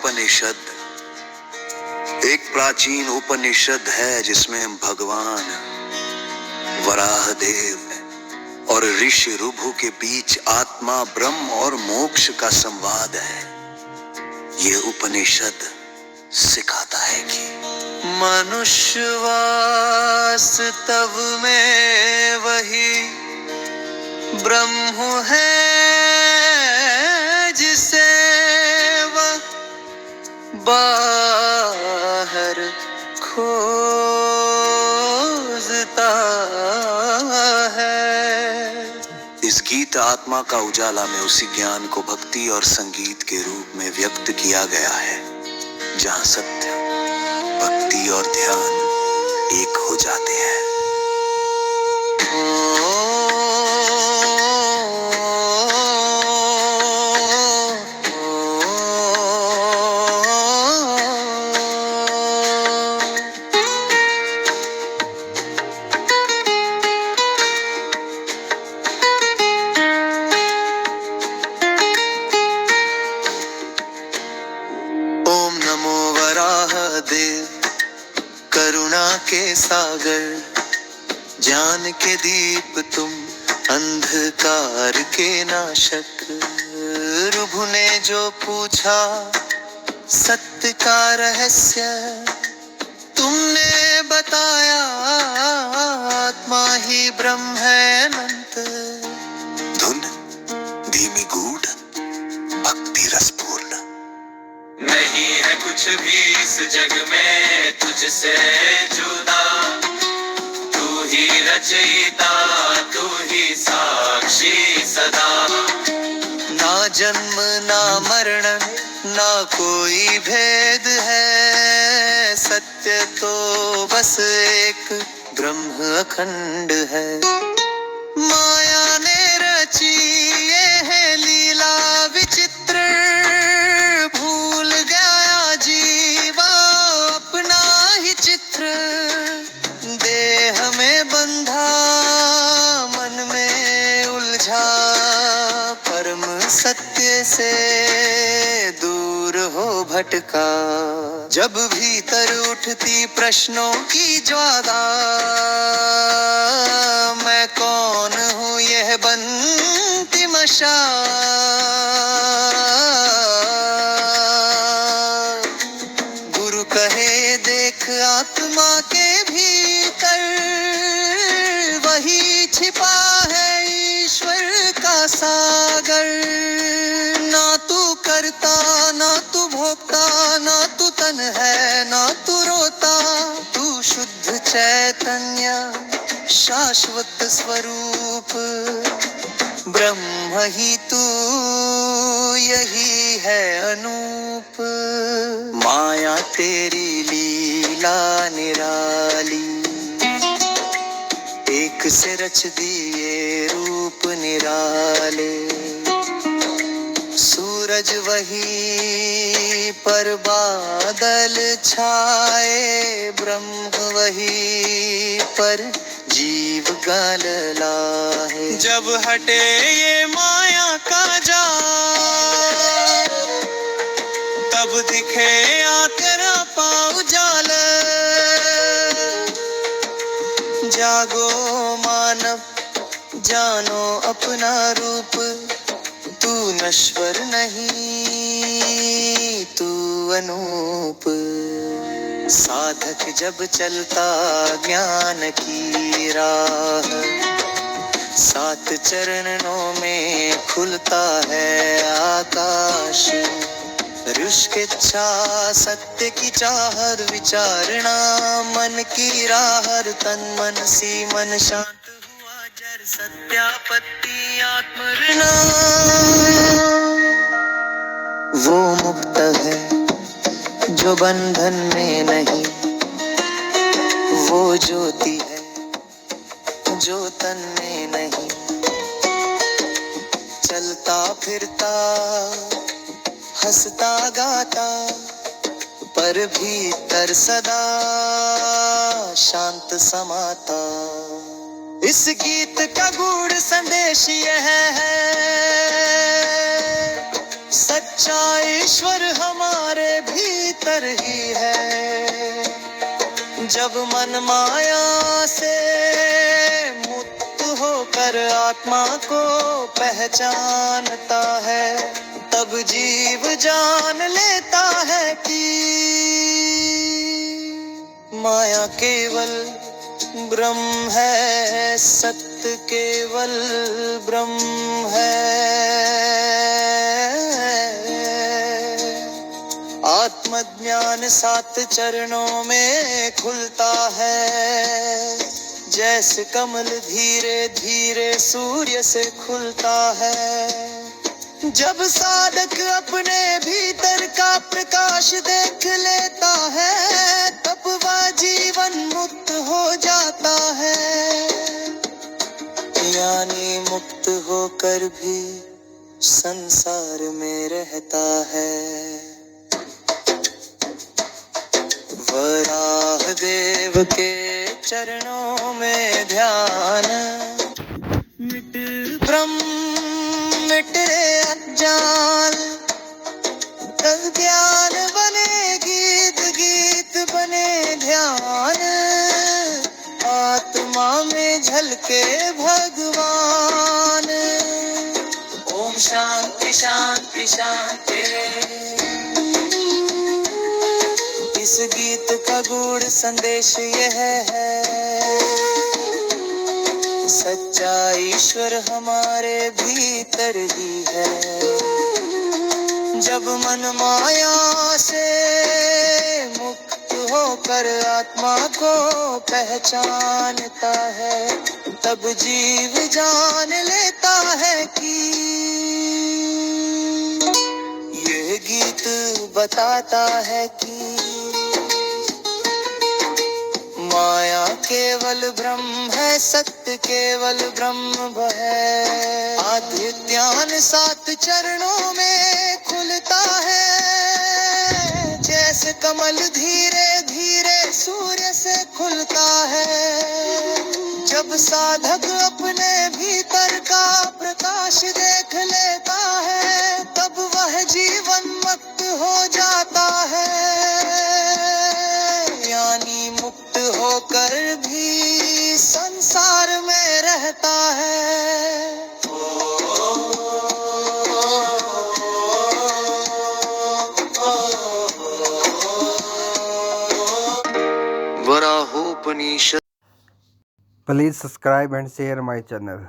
उपनिषद एक प्राचीन उपनिषद है जिसमें भगवान वराहदेव और ऋषि ऋभु के बीच आत्मा ब्रह्म और मोक्ष का संवाद है। ये उपनिषद सिखाता है कि मनुष्य वास्तव में वही ब्रह्म है जिसे वह बाहर खोजता है। इस गीत आत्मा का उजाला में उसी ज्ञान को भक्ति और संगीत के रूप में व्यक्त किया गया है, जहां सत्य, भक्ति और ध्यान एक हो जाते हैं। ओम नमो वराहदेव, करुणा के सागर, ज्ञान के दीप तुम, अंधकार के नाशक। ऋभु ने जो पूछा सत्य का रहस्य, तुमने बताया आत्मा ही ब्रह्म है अनंत। धुन धीमी गूढ़, भक्ति रसपूर्ण। नहीं है कुछ भी इस जग में तुझसे जुदा, तू ही रचयिता, तू ही साक्षी सदा। ना जन्म ना मरण ना कोई भेद है, सत्य तो बस एक ब्रह्म अखंड है। माया ने रची ये है लीला विचित्र, भूल गया जीवा अपना ही चित्र। देह में बंधा, मन में उलझा, परम सत्य से दूर हो भटका। जब भीतर उठती प्रश्नों की ज्वाला, मैं कौन हूँ यह बनती मशाल। गुरु कहे देख आत्मा के भीतर, वही छिपा है ईश्वर का सागर। ना तू करता ना तू भोगता, ना तू तन है ना तू रोता। तू शुद्ध चैतन्य शाश्वत स्वरूप, ब्रह्म ही तू, यही है अनूप। माया तेरी लीला निराली, एक से रच दिए रूप निराले। सूरज वही पर बादल छाए, ब्रह्म वही पर जीव गल लाए। जब हटे ये माया का जाल, तब दिखे तेरा पाँव जाल। जागो मानव, जानो अपना रूप, तू नश्वर नहीं तू अनूप। साधक जब चलता ज्ञान की राह, सात चरणों में खुलता है आकाश। ऋषिकेच्छा सत्य की चाहत विचारणा, मन की राहर तन मन सी मन शांत हुआ जर सत्यापत्ति आत्मऋणा। वो मुक्त है जो बंधन में नहीं, वो ज्योति है जो तन में नहीं। चलता फिरता हंसता गाता, पर भीतर सदा शांत समाता। इस गीत का गूढ़ संदेश यह है, सत्य सच्चा ईश्वर हमारे भीतर ही है। जब मन माया से मुक्त होकर आत्मा को पहचानता है, तब जीव जान लेता है कि माया केवल ब्रह्म है, सत्य केवल ब्रह्म है। आत्मज्ञान 7 चरणों में खुलता है, जैसे कमल धीरे धीरे सूर्य से खुलता है। जब साधक अपने भीतर का प्रकाश देख लेता है, तब वह जीवन मुक्त हो जाता है। यानी मुक्त होकर भी संसार में रहता है। वराह देव के चरणों में ध्यान, मिट ब्रह्म मिट रे अज्ञान, ज्ञान बने गीत, गीत बने ध्यान, आत्मा में झलके भगवान। ओम शांति शांति शांति। इस गीत का गूढ़ संदेश यह है, सच्चा ईश्वर हमारे भीतर ही है। जब मन माया से मुक्त होकर आत्मा को पहचानता है, तब जीव जान लेता है कि यह गीत बताता है कि माया केवल ब्रह्म है, सत्य केवल ब्रह्म है। आद्य ज्ञान 7 चरणों में खुलता है, जैसे कमल धीरे धीरे सूर्य से खुलता है। जब साधक अपने भीतर का प्रकाश देख लेता है, तब वह जीवन मुक्त हो जाता है। यानी मुक्त होकर भी संसार में रहता है। वराहोपनिषद। Please subscribe and share my channel.